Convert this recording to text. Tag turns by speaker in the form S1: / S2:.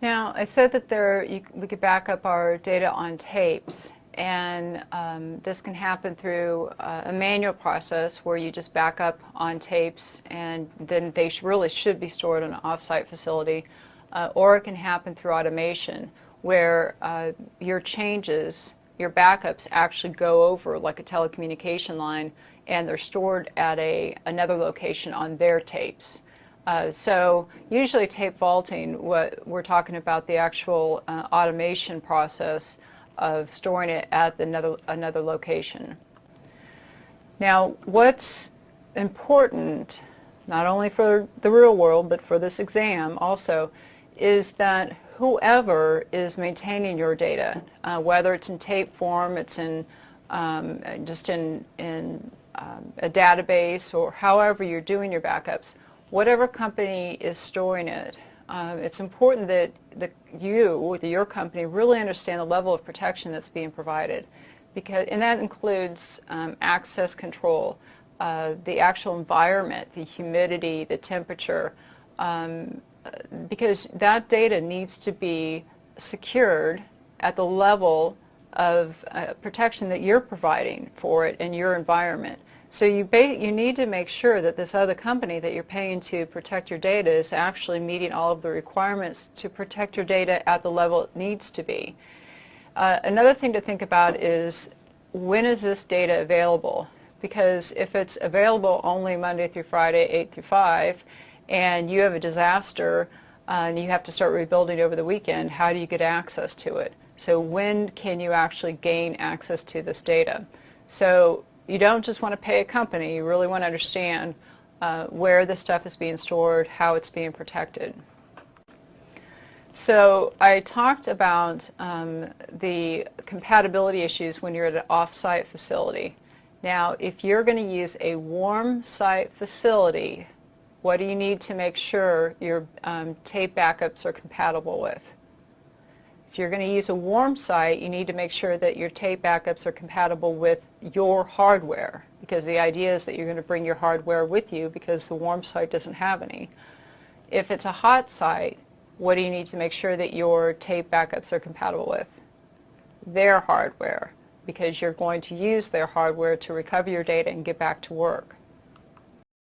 S1: Now, I said that we could back up our data on tapes, and this can happen through a manual process where you just back up on tapes, and then they really should be stored in an off-site facility, or it can happen through automation, where your changes, your backups actually go over like a telecommunication line, and they're stored at another location on their tapes. So usually tape vaulting, what we're talking about the actual automation process of storing it at another location. Now, what's important, not only for the real world, but for this exam also, is that whoever is maintaining your data, whether it's in tape form, it's in just in a database, or however you're doing your backups, whatever company is storing it, it's important that your company, really understand the level of protection that's being provided, and that includes access control, the actual environment, the humidity, the temperature, because that data needs to be secured at the level of protection that you're providing for it in your environment. So you need to make sure that this other company that you're paying to protect your data is actually meeting all of the requirements to protect your data at the level it needs to be. Another thing to think about is, when is this data available? Because if it's available only Monday through Friday, 8 through 5, and you have a disaster and you have to start rebuilding over the weekend, how do you get access to it? So when can you actually gain access to this data? So you don't just want to pay a company, you really want to understand where this stuff is being stored, how it's being protected. So I talked about the compatibility issues when you're at an off-site facility. Now, if you're going to use a warm site facility, what do you need to make sure your tape backups are compatible with? If you're going to use a warm site, you need to make sure that your tape backups are compatible with your hardware, because the idea is that you're going to bring your hardware with you because the warm site doesn't have any. If it's a hot site, what do you need to make sure that your tape backups are compatible with? Their hardware, because you're going to use their hardware to recover your data and get back to work.